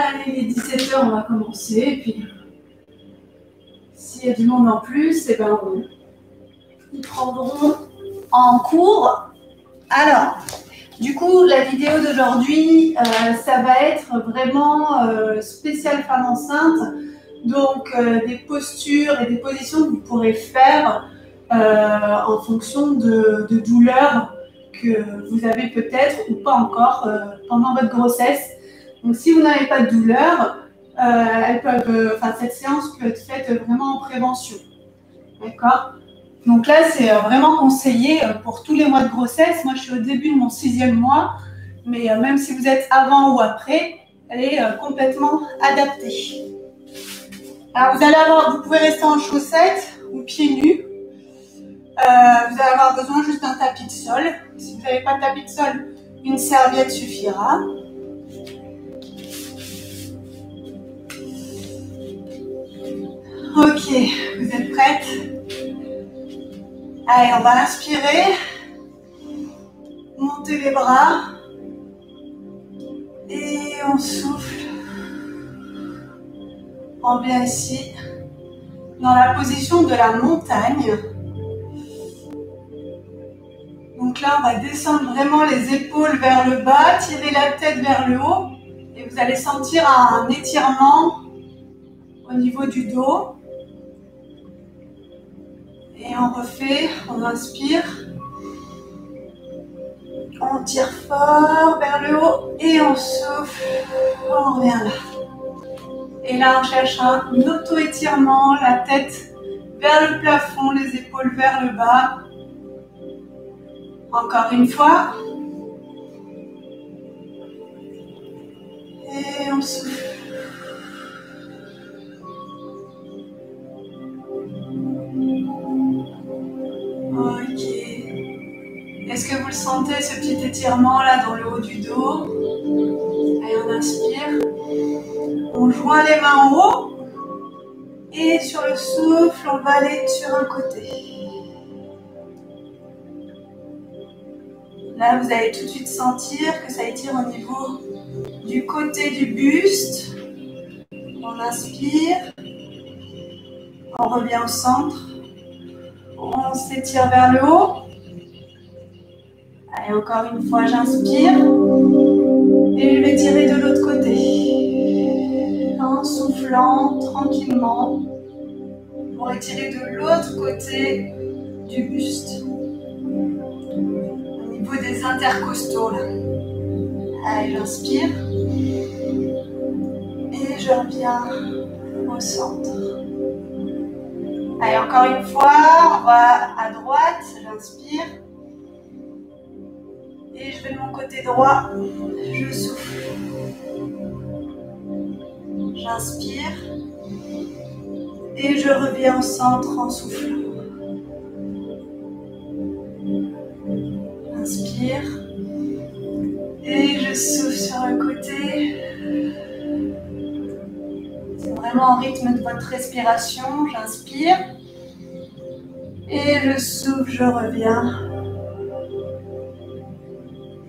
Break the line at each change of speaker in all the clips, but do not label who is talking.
Allez, il est 17 h, on va commencer. Et puis, s'il y a du monde en plus, eh ben, ils prendront en cours. Alors, du coup, la vidéo d'aujourd'hui, ça va être vraiment spéciale femme enceinte. Donc, des postures et des positions que vous pourrez faire en fonction de douleurs que vous avez peut-être ou pas encore pendant votre grossesse. Donc, si vous n'avez pas de douleur, cette séance peut être faite vraiment en prévention. D'accord? Donc là, c'est vraiment conseillé pour tous les mois de grossesse. Moi, je suis au début de mon 6e mois, mais même si vous êtes avant ou après, elle est complètement adaptée. Alors, vous pouvez rester en chaussettes ou pieds nus. Vous allez avoir besoin juste d'un tapis de sol. Si vous n'avez pas de tapis de sol, une serviette suffira. Ok, vous êtes prêtes? Allez, on va inspirer. Montez les bras. Et on souffle. On vient ici, dans la position de la montagne. Donc là, on va descendre vraiment les épaules vers le bas, tirer la tête vers le haut. Et vous allez sentir un étirement au niveau du dos. Et on refait, on inspire. On tire fort vers le haut et on souffle. On revient là. Et là, on cherche un auto-étirement, la tête vers le plafond, les épaules vers le bas. Encore une fois. Et on souffle. Ok. Est-ce que vous le sentez, ce petit étirement là dans le haut du dos? Allez, on inspire. On joint les mains en haut. Et sur le souffle, on va aller sur un côté. Là, vous allez tout de suite sentir que ça étire au niveau du côté du buste. On inspire. On revient au centre. On s'étire vers le haut. Allez, encore une fois, j'inspire. Et je vais tirer de l'autre côté. En soufflant tranquillement. Pour étirer de l'autre côté du buste. Au niveau des intercostaux, là. Allez, j'inspire. Et je reviens au centre. Allez, encore une fois, on va à droite, j'inspire. Et je vais de mon côté droit, je souffle. J'inspire. Et je reviens au centre en soufflant. J'inspire. Et je souffle sur le côté. C'est vraiment au rythme de votre respiration. J'inspire. Et je souffle, je reviens.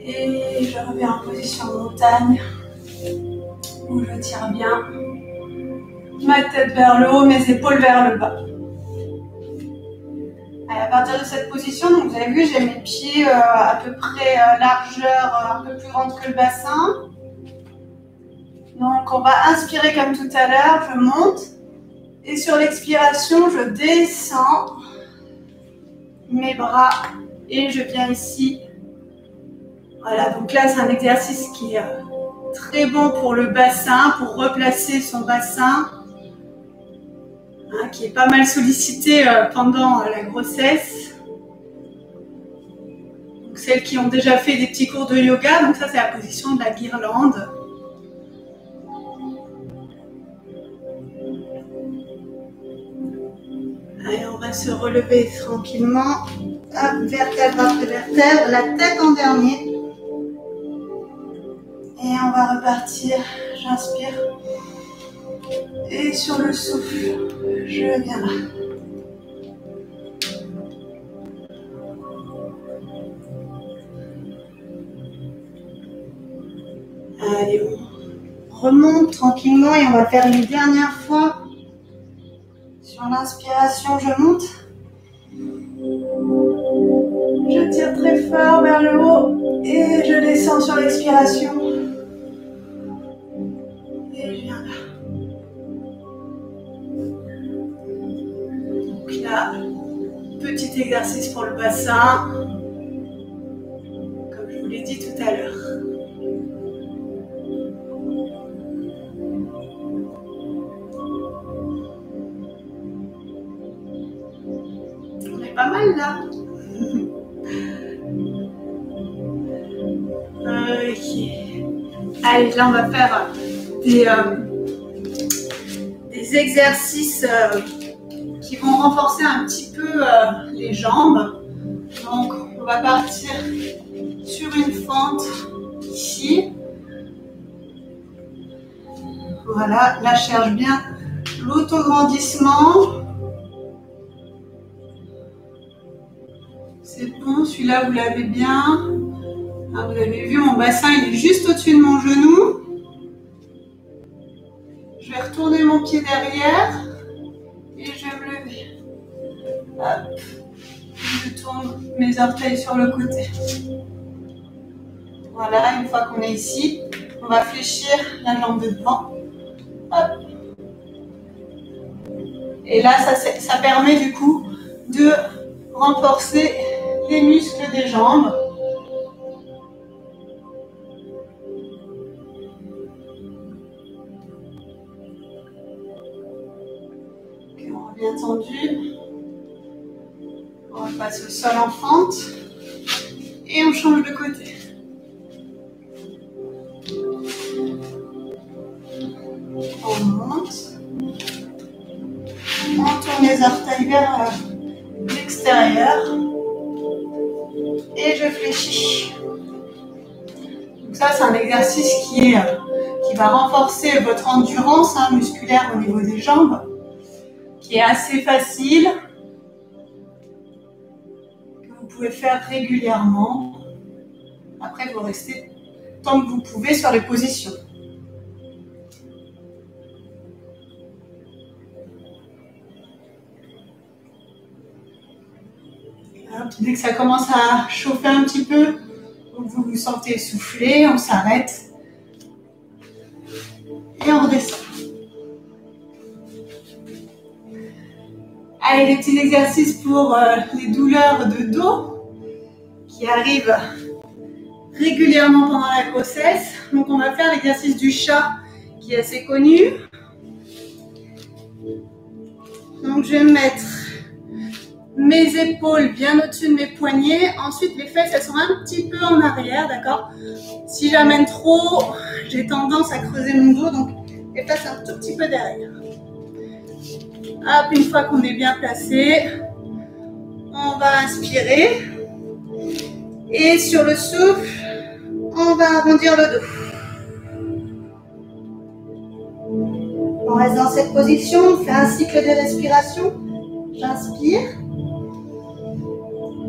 Et je reviens en position montagne. Où je tire bien. Ma tête vers le haut, mes épaules vers le bas. Allez, à partir de cette position, donc vous avez vu, j'ai mes pieds à peu près largeur un peu plus grande que le bassin. Donc on va inspirer comme tout à l'heure, je monte. Et sur l'expiration, je descends mes bras et je viens ici. Voilà, donc là c'est un exercice qui est très bon pour le bassin, pour replacer son bassin. Qui est pas mal sollicité pendant la grossesse. Donc, celles qui ont déjà fait des petits cours de yoga, donc ça c'est la position de la guirlande. Allez, on va se relever tranquillement. Hop, vertèbre après vertèbre, la tête en dernier. Et on va repartir, j'inspire. Et sur le souffle, je viens là. Allez, on remonte tranquillement et on va faire une dernière fois. Sur l'inspiration, je monte. Je tire très fort vers le haut et je descends sur l'expiration. Et je viens là. Donc là, petit exercice pour le bassin, comme je vous l'ai dit tout à l'heure. On est pas mal là. Ok. Allez, là on va faire des exercices qui vont renforcer un petit peu les jambes. Donc on va partir sur une fente ici. Voilà, là je cherche bien l'autograndissement. C'est bon, celui-là vous l'avez bien. Ah, vous avez vu, mon bassin il est juste au-dessus de mon genou. Je vais retourner mon pied derrière et je vais me lever. Hop. Je tourne mes orteils sur le côté. Voilà, une fois qu'on est ici, on va fléchir la jambe de devant. Hop. Et là, ça permet du coup de renforcer les muscles des jambes. Okay, on revient tendu. On repasse au sol en fente. Et on change de côté. On monte. On tourne les orteils vers l'extérieur. Et je fléchis. Donc ça, c'est un exercice qui va renforcer votre endurance musculaire au niveau des jambes, qui est assez facile, que vous pouvez faire régulièrement. Après, vous restez tant que vous pouvez sur les positions. Dès que ça commence à chauffer un petit peu, vous vous sentez essoufflé, on s'arrête et on redescend. Allez, les petits exercices pour les douleurs de dos qui arrivent régulièrement pendant la grossesse. Donc on va faire l'exercice du chat qui est assez connu. Donc je vais mettre mes épaules bien au-dessus de mes poignets. Ensuite, les fesses, elles sont un petit peu en arrière, d'accord? Si j'amène trop, j'ai tendance à creuser mon dos, donc les fesses un tout petit peu derrière. Hop, une fois qu'on est bien placé, on va inspirer. Et sur le souffle, on va arrondir le dos. On reste dans cette position, on fait un cycle de respiration. J'inspire.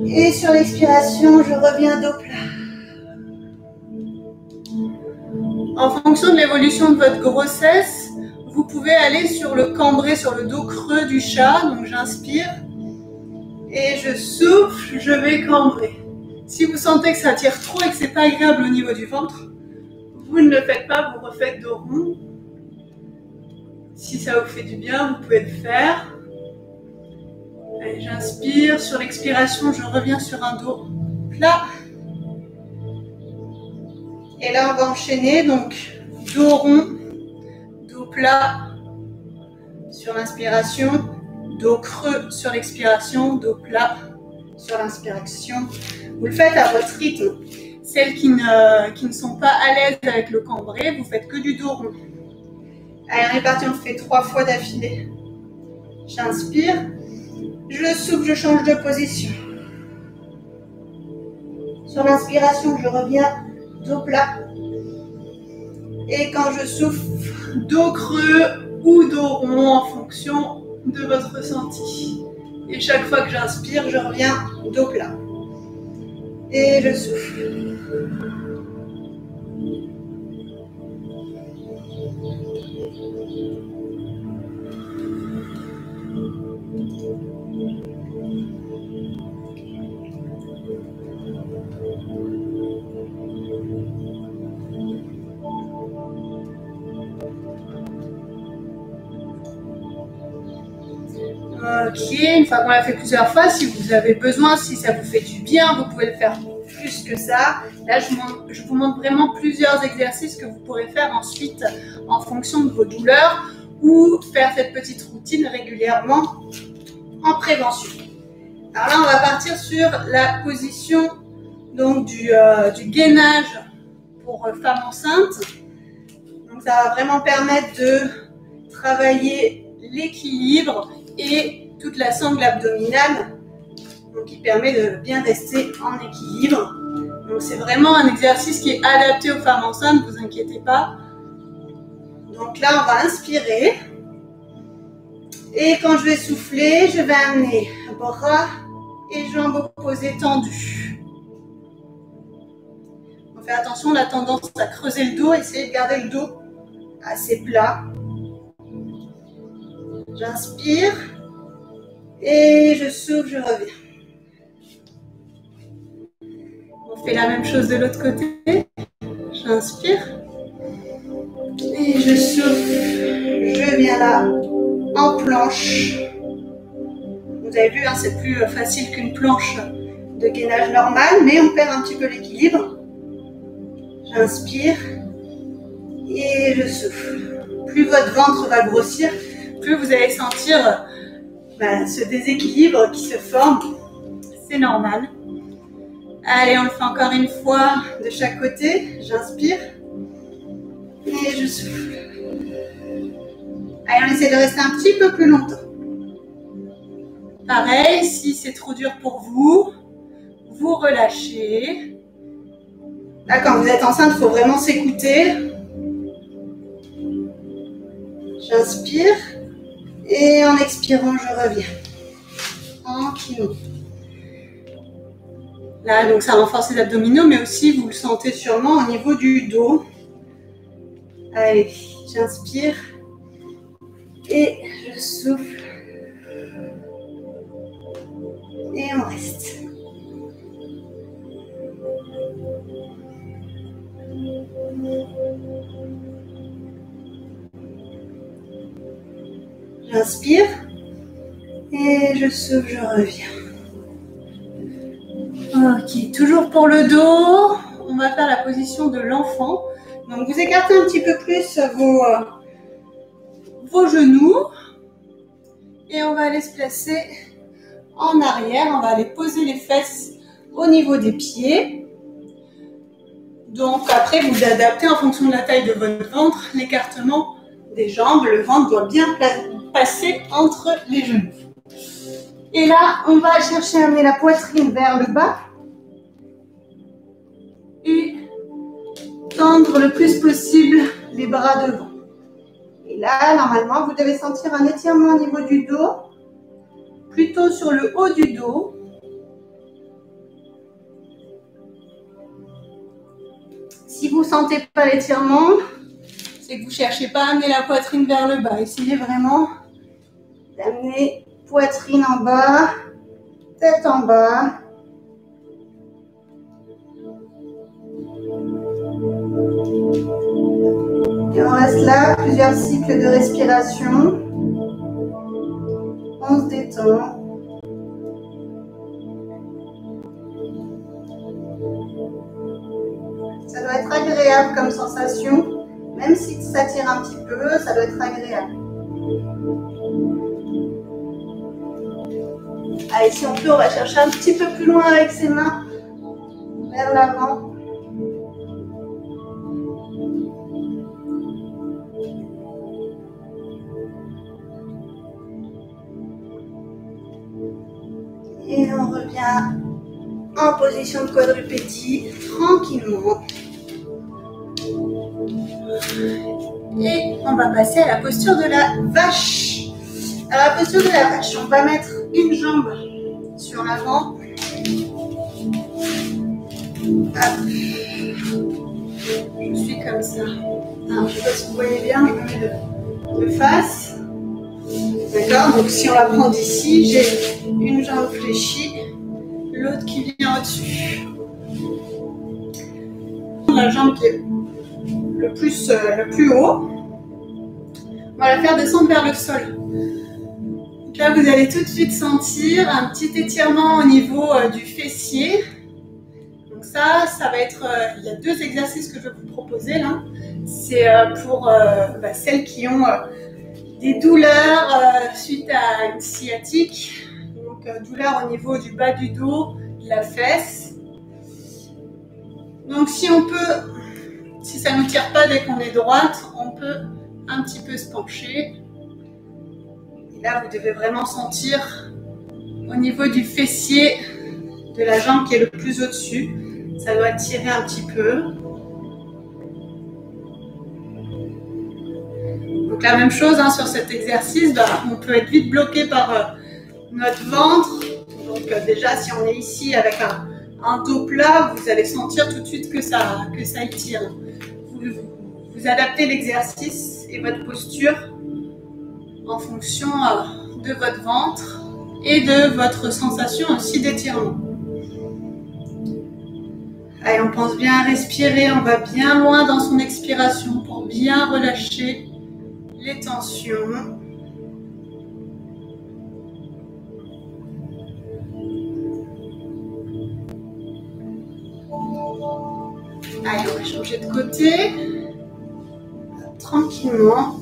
Et sur l'expiration, je reviens dos plat. En fonction de l'évolution de votre grossesse, vous pouvez aller sur le cambré, sur le dos creux du chat. Donc j'inspire et je souffle, je vais cambrer. Si vous sentez que ça tire trop et que c'est pas agréable au niveau du ventre, vous ne le faites pas, vous refaites dos rond. Si ça vous fait du bien, vous pouvez le faire. Allez, j'inspire, sur l'expiration, je reviens sur un dos plat. Et là, on va enchaîner, donc dos rond, dos plat sur l'inspiration, dos creux sur l'expiration, dos plat sur l'inspiration. Vous le faites à votre rythme. Celles qui ne sont pas à l'aise avec le cambré, vous faites que du dos rond. Allez, on est parti, on fait 3 fois d'affilée. J'inspire. Je souffle, je change de position. Sur l'inspiration, je reviens dos plat. Et quand je souffle, dos creux ou dos rond en fonction de votre ressenti. Et chaque fois que j'inspire, je reviens dos plat. Et je souffle. Ok, une fois qu'on l'a fait plusieurs fois, si vous avez besoin, si ça vous fait du bien, vous pouvez le faire plus que ça. Là, je vous montre vraiment plusieurs exercices que vous pourrez faire ensuite en fonction de vos douleurs ou faire cette petite routine régulièrement en prévention. Alors là, on va partir sur la position donc, du gainage pour femmes enceintes. Donc, ça va vraiment permettre de travailler l'équilibre et toute la sangle abdominale, donc qui permet de bien rester en équilibre. Donc c'est vraiment un exercice qui est adapté aux femmes enceintes, ne vous inquiétez pas. Donc là, on va inspirer. Et quand je vais souffler, je vais amener bras et jambes opposées tendues. On fait attention, on a tendance à creuser le dos, essayez de garder le dos assez plat. J'inspire et je souffle, je reviens. On fait la même chose de l'autre côté. J'inspire et je souffle. Je viens là en planche. Vous avez vu, hein, c'est plus facile qu'une planche de gainage normale, mais on perd un petit peu l'équilibre. J'inspire et je souffle. Plus votre ventre va grossir, plus vous allez sentir ce déséquilibre qui se forme. C'est normal. Allez, on le fait encore une fois de chaque côté. J'inspire et je souffle. Allez, on essaie de rester un petit peu plus longtemps. Pareil, si c'est trop dur pour vous, vous relâchez. Là, quand vous êtes enceinte, il faut vraiment s'écouter. J'inspire et en expirant, je reviens. Tranquillement. Là, donc ça renforce les abdominaux, mais aussi, vous le sentez sûrement au niveau du dos. Allez, j'inspire et je souffle. Et on reste. J'inspire et je souffle, je reviens. Ok, toujours pour le dos, on va faire la position de l'enfant. Donc vous écartez un petit peu plus vos genoux et on va aller se placer en arrière. On va aller poser les fesses au niveau des pieds. Donc après vous adaptez en fonction de la taille de votre ventre, l'écartement des jambes. Le ventre doit bien passer entre les genoux. Et là, on va chercher à amener la poitrine vers le bas et tendre le plus possible les bras devant. Et là, normalement, vous devez sentir un étirement au niveau du dos, plutôt sur le haut du dos. Si vous ne sentez pas l'étirement, c'est que vous ne cherchez pas à amener la poitrine vers le bas. Essayez vraiment d'amener poitrine en bas, tête en bas. Et on reste là, plusieurs cycles de respiration. On se détend. Ça doit être agréable comme sensation. Même si ça tire un petit peu, ça doit être agréable. Allez, si on peut, on va chercher un petit peu plus loin avec ses mains vers l'avant. Et on revient en position de quadrupédie, tranquillement. Et on va passer à la posture de la vache. Alors, la posture de la vache, on va mettre une jambe sur l'avant. Je suis comme ça. Alors, je ne sais pas si vous voyez bien, je me mets de face. D'accord, donc si on la prend d'ici, j'ai une jambe fléchie, l'autre qui vient au-dessus. La jambe qui est le plus haut, on va la faire descendre vers le sol. Là, vous allez tout de suite sentir un petit étirement au niveau du fessier. Donc ça va être... il y a 2 exercices que je vais vous proposer là. C'est pour celles qui ont des douleurs suite à une sciatique. Donc douleur au niveau du bas du dos, de la fesse. Donc si ça ne nous tire pas dès qu'on est droite, on peut un petit peu se pencher. Et là, vous devez vraiment sentir au niveau du fessier de la jambe qui est le plus au-dessus. Ça doit tirer un petit peu. Donc la même chose sur cet exercice, on peut être vite bloqué par notre ventre. Donc déjà, si on est ici avec un dos plat, vous allez sentir tout de suite que ça étire. Vous adaptez l'exercice et votre posture en fonction de votre ventre et de votre sensation aussi d'étirement. Allez, on pense bien à respirer, on va bien loin dans son expiration pour bien relâcher les tensions. Allez, on va changer de côté. Tranquillement.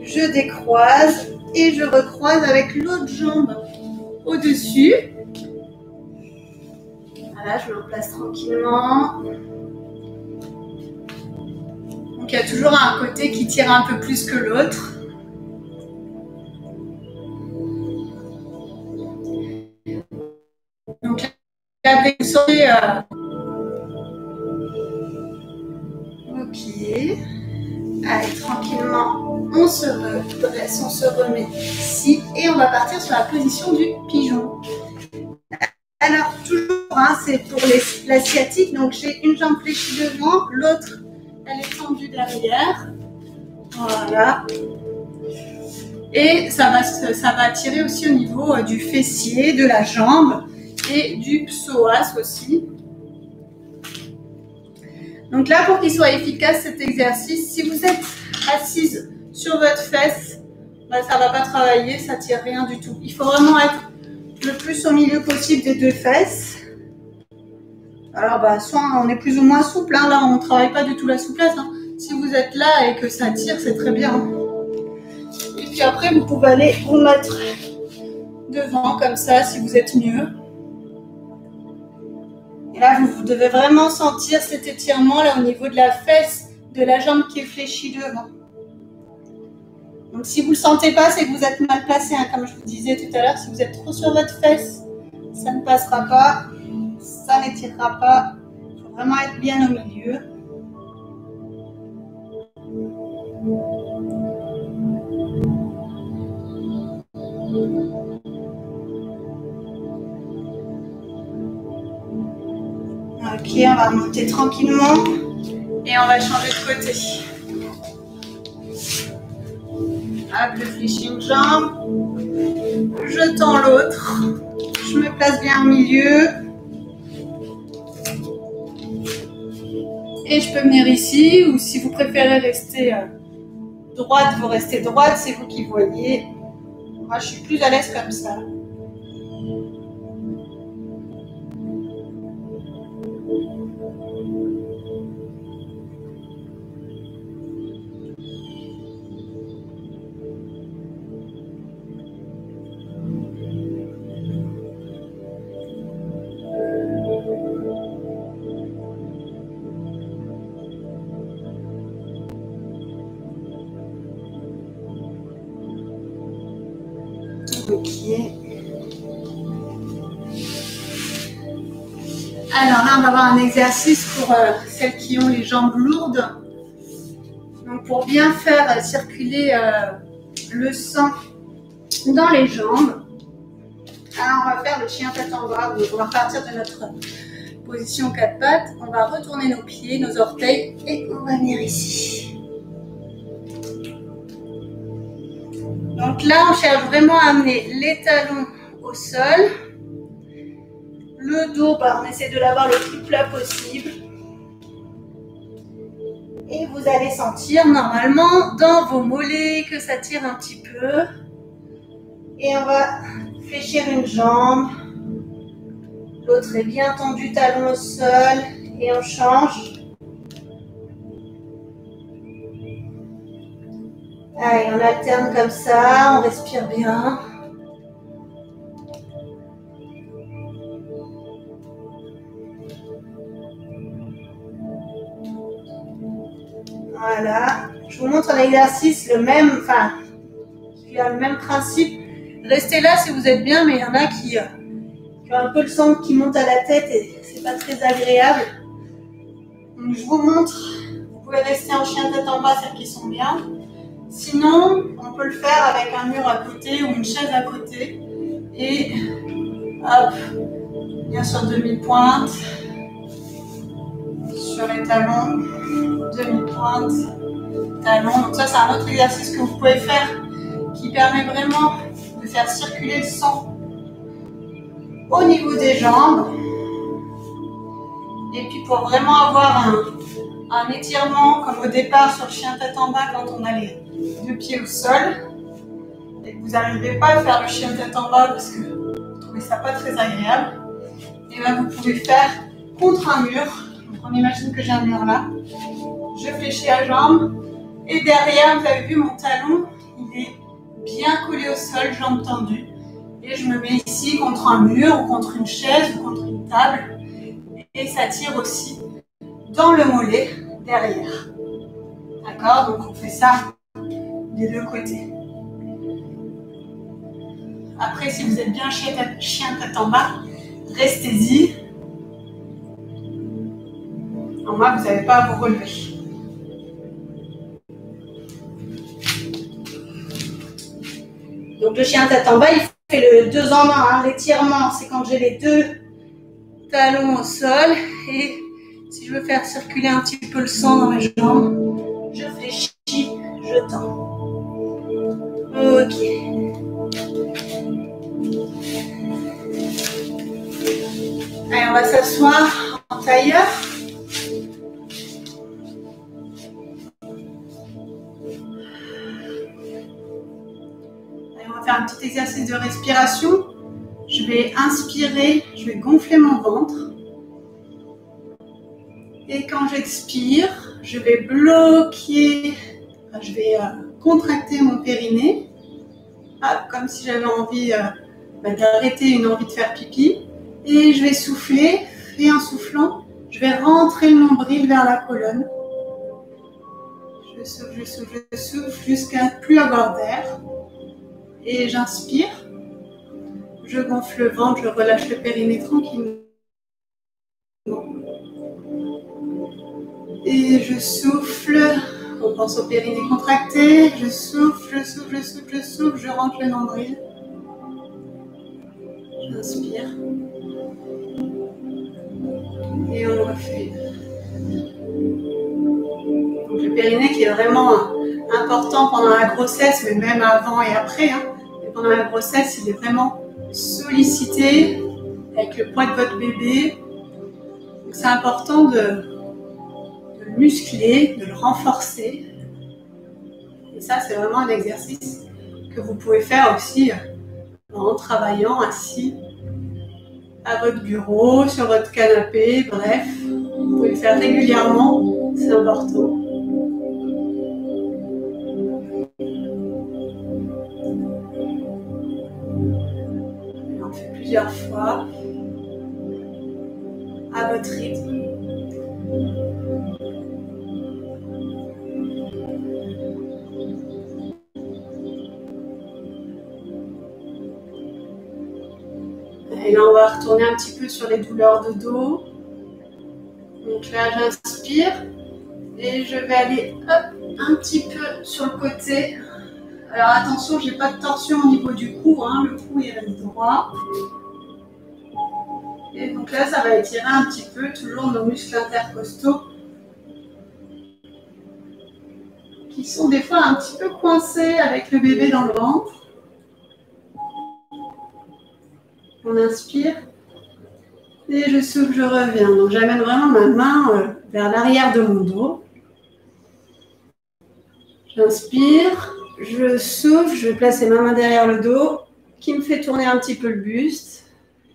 Je décroise et je recroise avec l'autre jambe au-dessus. Voilà, je me replace tranquillement. Donc il y a toujours un côté qui tire un peu plus que l'autre. Donc là, dès que vous sortez... Ok. Allez, tranquillement, on se redresse, on se remet ici et on va partir sur la position du pigeon. Alors, toujours, c'est pour la sciatique, donc j'ai une jambe fléchie devant, l'autre, elle est tendue derrière. Voilà. Et ça va tirer aussi au niveau du fessier, de la jambe et du psoas aussi. Donc là, pour qu'il soit efficace cet exercice, si vous êtes assise sur votre fesse, ça ne va pas travailler, ça ne tire rien du tout. Il faut vraiment être le plus au milieu possible des 2 fesses. Alors, soit on est plus ou moins souple, là on ne travaille pas du tout la souplesse. Si vous êtes là et que ça tire, c'est très bien. Et puis après, vous pouvez aller vous mettre devant comme ça, si vous êtes mieux. Et là, vous devez vraiment sentir cet étirement là au niveau de la fesse, de la jambe qui est fléchie devant. Donc si vous ne le sentez pas, c'est que vous êtes mal placé. Comme je vous disais tout à l'heure, si vous êtes trop sur votre fesse, ça ne passera pas, ça n'étirera pas. Il faut vraiment être bien au milieu. Ok, on va remonter tranquillement et on va changer de côté. Hop, je fléchis une jambe, je tends l'autre, je me place bien au milieu. Et je peux venir ici, ou si vous préférez rester droite, vous restez droite, c'est vous qui voyez. Moi, je suis plus à l'aise comme ça. Ok. Alors là, on va avoir un exercice pour celles qui ont les jambes lourdes. Donc pour bien faire circuler le sang dans les jambes. Alors on va faire le chien tête en bas. Donc on va repartir de notre position 4 pattes. On va retourner nos pieds, nos orteils et on va venir ici. Donc là, on cherche vraiment à amener les talons au sol. Le dos, on essaie de l'avoir le plus plat possible. Et vous allez sentir normalement dans vos mollets que ça tire un petit peu. Et on va fléchir une jambe. L'autre est bien tendu, talon au sol. Et on change. Allez, on alterne comme ça, on respire bien. Voilà. Je vous montre un exercice, le même, enfin, qui a le même principe. Restez là si vous êtes bien, mais il y en a qui ont un peu le sang qui monte à la tête et c'est pas très agréable. Donc je vous montre, vous pouvez rester en chien tête en bas, celles qui sont bien. Sinon, on peut le faire avec un mur à côté ou une chaise à côté. Et hop, bien sûr demi-pointe, sur les talons, demi-pointe, talons. Donc ça c'est un autre exercice que vous pouvez faire qui permet vraiment de faire circuler le sang au niveau des jambes. Et puis pour vraiment avoir un étirement comme au départ sur le chien tête en bas quand on a les deux pieds au sol et que vous n'arrivez pas à faire le chien tête en bas parce que vous trouvez ça pas très agréable, et bien vous pouvez faire contre un mur. Donc on imagine que j'ai un mur là, je fléchis la jambe et derrière vous avez vu mon talon, il est bien collé au sol, jambe tendue, et je me mets ici contre un mur ou contre une chaise ou contre une table et ça tire aussi dans le mollet derrière. D'accord? Donc on fait ça des deux côtés. Après, si vous êtes bien chien tête en bas, restez-y. En bas, vous n'avez pas à vous relever. Donc le chien tête en bas, il fait le 2 en 1. Hein. L'étirement, c'est quand j'ai les deux talons au sol. Et si je veux faire circuler un petit peu le sang dans mes jambes, je fléchis, je tends. Ok. Allez, on va s'asseoir en tailleur. Allez, on va faire un petit exercice de respiration. Je vais inspirer, je vais gonfler mon ventre. Et quand j'expire, je vais bloquer, je vais contracter mon périnée. Comme si j'avais envie d'arrêter une envie de faire pipi. Et je vais souffler, et en soufflant, je vais rentrer le nombril vers la colonne. Je souffle, je souffle, je souffle jusqu'à plus avoir d'air. Et j'inspire. Je gonfle le ventre, je relâche le périnée tranquillement. Et je souffle. On pense au périnée contracté. Je souffle, je souffle, je souffle, je souffle. Je rentre le nombril. J'inspire. Et on refait. Donc le périnée qui est vraiment important pendant la grossesse, mais même avant et après. Hein. Et pendant la grossesse, il est vraiment sollicité avec le poids de votre bébé. Donc c'est important de le muscler, de le renforcer. Et ça, c'est vraiment un exercice que vous pouvez faire aussi en travaillant assis à votre bureau, sur votre canapé, bref. Vous pouvez le faire régulièrement, c'est important. Et on le fait plusieurs fois, à votre rythme. Et là, on va retourner un petit peu sur les douleurs de dos. Donc là, j'inspire et je vais aller un petit peu sur le côté. Alors attention, je n'ai pas de torsion au niveau du cou, hein. Le cou il reste droit. Et donc là, ça va étirer un petit peu toujours nos muscles intercostaux qui sont des fois un petit peu coincés avec le bébé dans le ventre. On inspire et je souffle, je reviens. Donc j'amène vraiment ma main vers l'arrière de mon dos. J'inspire, je souffle, je vais placer ma main derrière le dos qui me fait tourner un petit peu le buste.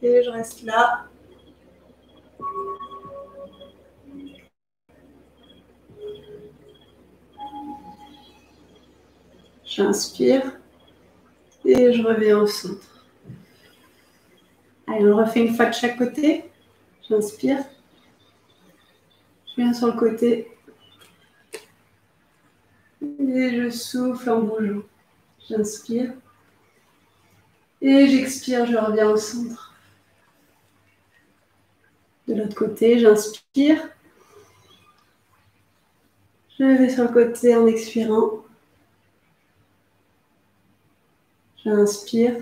Et je reste là. J'inspire et je reviens au centre. Allez, on refait une fois de chaque côté. J'inspire. Je viens sur le côté. Et je souffle en bougeant. J'inspire. Et j'expire, je reviens au centre. De l'autre côté, j'inspire. Je vais sur le côté en expirant. J'inspire.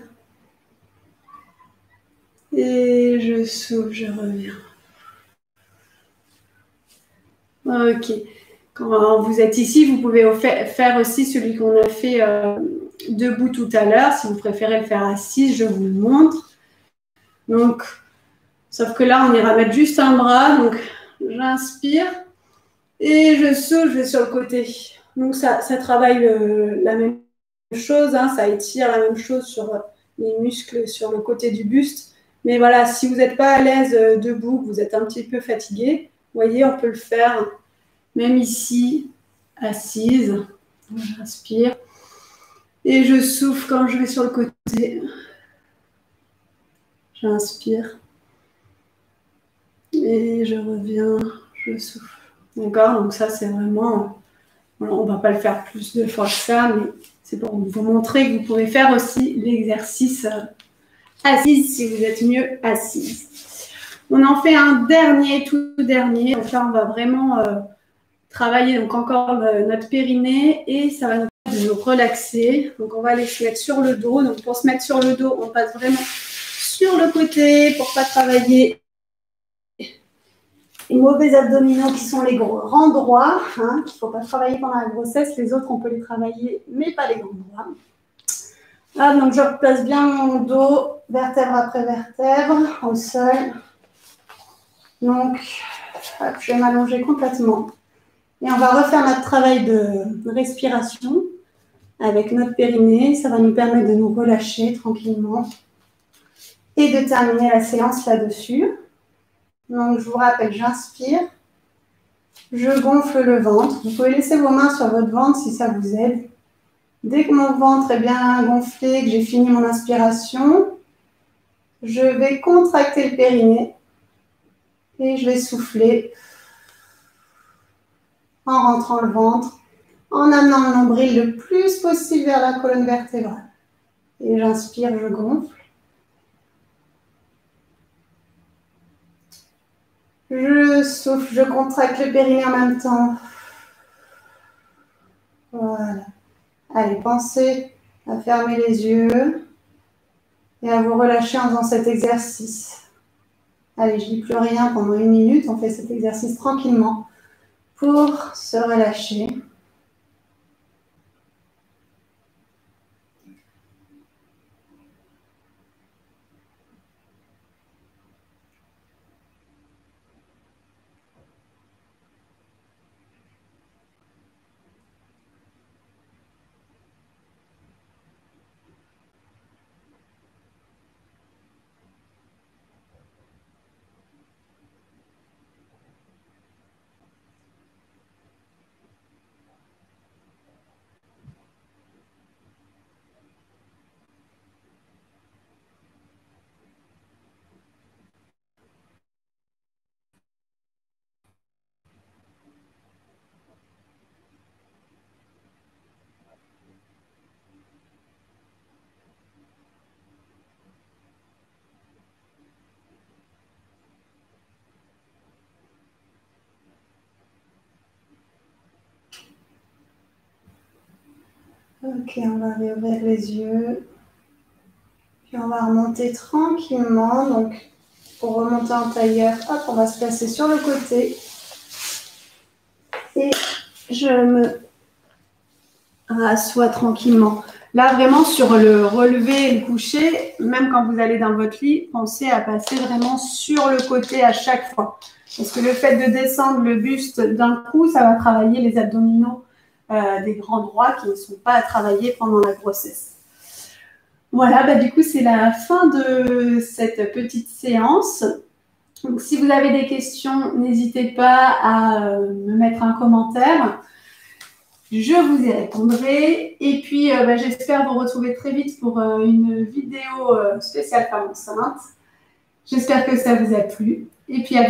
Et je souffle, je reviens. Ok. Quand vous êtes ici, vous pouvez faire aussi celui qu'on a fait debout tout à l'heure. Si vous préférez le faire assis, je vous le montre. Donc, sauf que là, on ira mettre juste un bras. Donc, j'inspire et je souffle, je vais sur le côté. Donc, ça travaille la même chose. Hein, ça étire la même chose sur les muscles sur le côté du buste. Mais voilà, si vous n'êtes pas à l'aise debout, que vous êtes un petit peu fatigué, vous voyez, on peut le faire même ici, assise. J'inspire. Et je souffle quand je vais sur le côté. J'inspire. Et je reviens, je souffle. D'accord? Donc ça, c'est vraiment... On ne va pas le faire plus de fois que ça, mais c'est pour vous montrer que vous pourrez faire aussi l'exercice assise si vous êtes mieux assise. On en fait un dernier, tout dernier. Donc là, on va vraiment travailler donc encore notre périnée et ça va nous permettre de nous relaxer. Donc on va aller se mettre sur le dos. Donc pour se mettre sur le dos, on passe vraiment sur le côté pour ne pas travailler les mauvais abdominaux qui sont les grands droits, hein, qu'il ne faut pas travailler pendant la grossesse. Les autres, on peut les travailler, mais pas les grands droits. Ah, donc je replace bien mon dos, vertèbre après vertèbre, au sol. Donc, hop, je vais m'allonger complètement. Et on va refaire notre travail de respiration avec notre périnée. Ça va nous permettre de nous relâcher tranquillement et de terminer la séance là-dessus. Donc, je vous rappelle, j'inspire. Je gonfle le ventre. Vous pouvez laisser vos mains sur votre ventre si ça vous aide. Dès que mon ventre est bien gonflé, que j'ai fini mon inspiration, je vais contracter le périnée et je vais souffler en rentrant le ventre, en amenant le nombril le plus possible vers la colonne vertébrale. Et j'inspire, je gonfle. Je souffle, je contracte le périnée en même temps. Voilà. Allez, pensez à fermer les yeux et à vous relâcher en faisant cet exercice. Allez, je ne dis plus rien pendant 1 minute. On fait cet exercice tranquillement pour se relâcher. Ok, on va réouvrir les yeux. Puis on va remonter tranquillement. Donc, pour remonter en tailleur, hop, on va se placer sur le côté. Et je me rassois tranquillement. Là, vraiment, sur le relevé et le coucher, même quand vous allez dans votre lit, pensez à passer vraiment sur le côté à chaque fois. Parce que le fait de descendre le buste d'un coup, ça va travailler les abdominaux des grands droits qui ne sont pas à travailler pendant la grossesse. Voilà, bah, du coup, c'est la fin de cette petite séance. Donc, si vous avez des questions, n'hésitez pas à me mettre un commentaire. Je vous y répondrai. Et puis, bah, j'espère vous retrouver très vite pour une vidéo spéciale femme enceinte. J'espère que ça vous a plu. Et puis, à bientôt.